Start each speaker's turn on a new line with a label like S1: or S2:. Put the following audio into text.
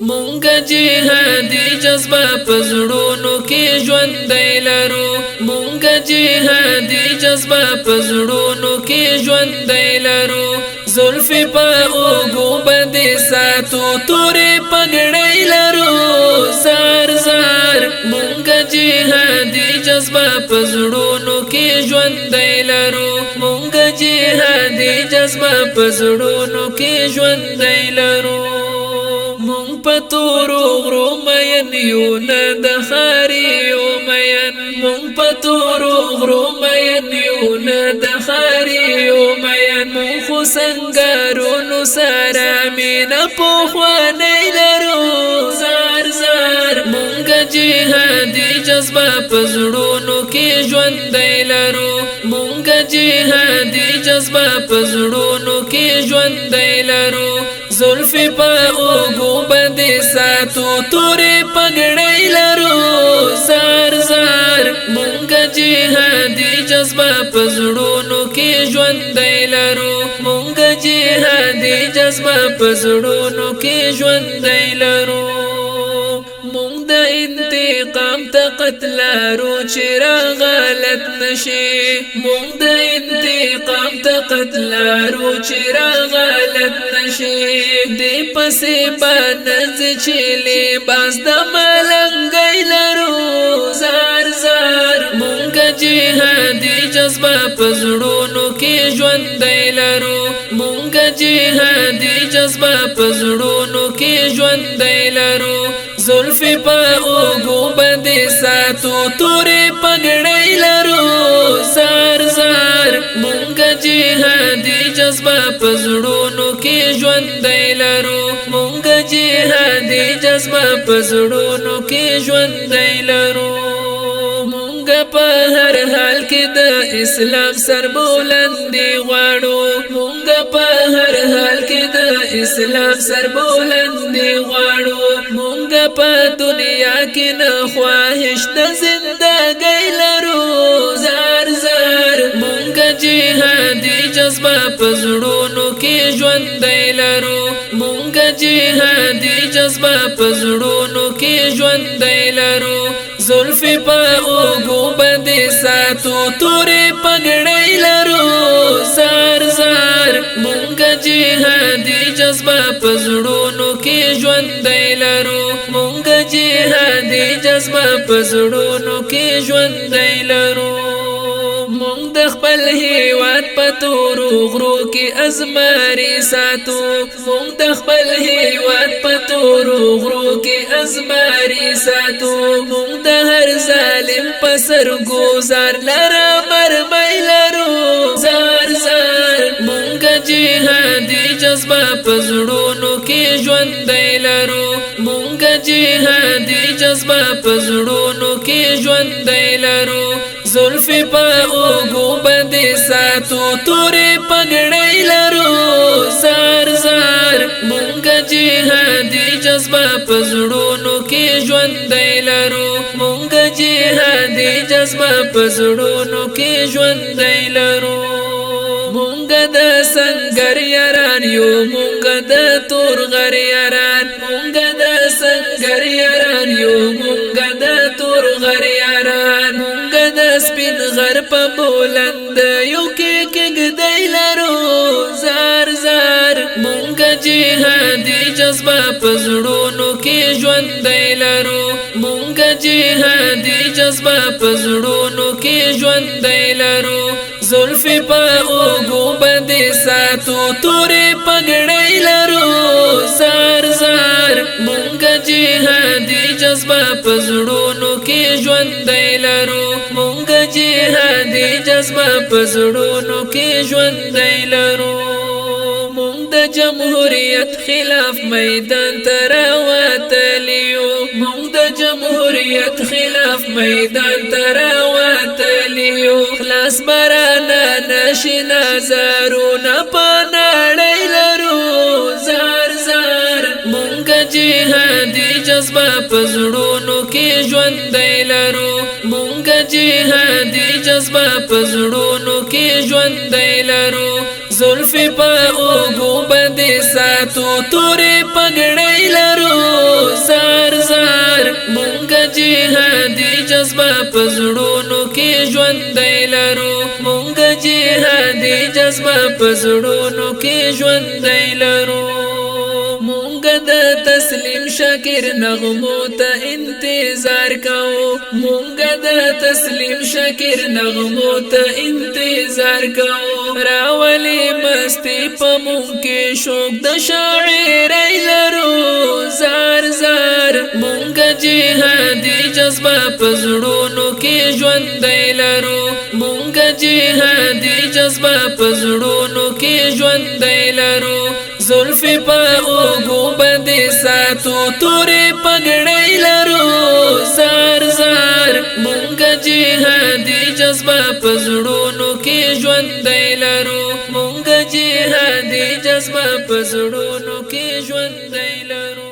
S1: مونږ جهادي جذبه پزړونو کې ژوندۍ لرو مونږ جهادي جذبه پزړونو کې ژوندۍ لرو زلفې په اوږو باندې ساتو تورې پګړۍ لرو زار زار مونږ جهادي جذبه پزړونو کې ژوندۍ لرو مونږ جهادي جذبه پزړونو کې ژوندۍ لرو مونږ په تورو غرو مین یو نه د ښاریو مین مونږ په تورو غرو مین یو نه د ښاریو مین مونږ خو سنګارونو سره مینه پخوانۍ لرو زار زار مونږ جهادي جذبه پزړونو کې ژوندۍ لرو مونږ جهادي جذبه پزړونو کې ژوندۍ لرو زلفې په اوږو باندې ساتو تورې پګړۍ لرو زار زار مونږ جهادي جذبه پزړونو کې ژوندۍ لرو مونږ جهادي جذبه پزړونو کې ژوندۍ لرو مونږ د انتقام ته قتلارو چې راغلط نشي مونږ د انتقام ته قتلارو چې راغلط نشي دې پسې باندې چې لباس د ملنګۍ لرو زار زار مونږ جهادي جذبه پزړونو کې ژوندۍ لرو مونږ جهادي جذبه پزړونو کې ژوندۍ لرو زلفې په اوږو باندې ساتو تورې پګړۍ لرو زار زار مونږ جهادي جذبه پزړونو کې ژوندۍ لرو مونږ جهادي جذبه پزړونو کې ژوندۍ لرو مونږ په هر حال کې د اسلام سربلندي غواړو مونږ په هر حال کې د اسلام سربلندي غواړو مونږ په دنیا کې نه خواهش د زندګۍ لرو زار زار مونږ جهادي جذبه پزړونو کې ژوندۍ لرو مونږ جهادي جذبه پزړونو کې ژوندۍ لرو زلفې په اوږو باندې ساتو تورې پګړۍ لرو زار زار مونږ جهادي جذبه پزړونو کې ژوندۍ لرو مونږ جهادي جذبه پزړونو کې ژوندۍ لرو مونږ د خپل هیواد په تورو غرو کې ازماري ساتو مونږ د خپل هیواد په تورو غرو کې ازماري ساتو مونږ د هر ظالم په سر ګوزار لره مرمۍ لرو زار زار مونږ جهادي جذبه پزړونو کې ژوندۍ لرو مونږ جهادي جذبه پزړونو کې ژوندۍ لرو زلفې په اوږو باندې ساتو تورې پګړۍ لرو زار زار مونږ جهادي جذبه پزړونو کې ژوندۍ لرو مونږ جهادي جذبه پزړونو کې ژوندۍ لرو مونږ د سنگر یاران یو مونږ د تور غر یاران مونږ د سنگر یاران یو مونږ د تور غر یاران مونږ د سپین غر په بلند یو کې کېږدۍ لرو زار زار مونږ جهادي جذبه پزړونو کې ژوندۍ لرو مونږ جهادي جذبه پزړونو کې ژوندۍ لرو زلفې په اوږو باندې ساتو تورې پګړۍ لرو زار زار مونږ جهادي جذبه پزړونو کې ژوندۍ لرو مونږ جهادي جذبه پزړونو کې ژوندۍ لرو مونږ د جمهوریت خلاف میدان ته راوتلیو مونږ د جمهوریت خلاف میدان ته راوتلیو خلاص برانه نشي نظرونه په نړۍ لرو زار زار مونږ جهادي جذبه پزړونو کې ژوندۍ لرو مونږ جهادي جذبه پزړونو کې ژوندۍ لرو زلفې په اوږو باندې ساتو تورې پګړۍ لرو جذبه پزړونو کې ژوند لرو مونږ جهادي جذبه پزړونو کې ژوند لرو مونږ د تسلیم شکر نغمو ته انتظار کوو مونږ د تسلیم شکر نغمو ته انتظار کوو راولي مستی په مونږ کې شوق د شاعرۍ لرو زار زار مونږ جهادي جذبه پزړونو کې ژوند لرو مونږ جهادي جذبه پزړونو کې ژوند لرو زلفی پا اوگو بندی ساتو توری پگڑی لرو زار زار مونگا جہادی جذبہ پزڑونو کی ژوندی لرو مونگا جہادی جذبہ پزڑونو کی ژوندی لرو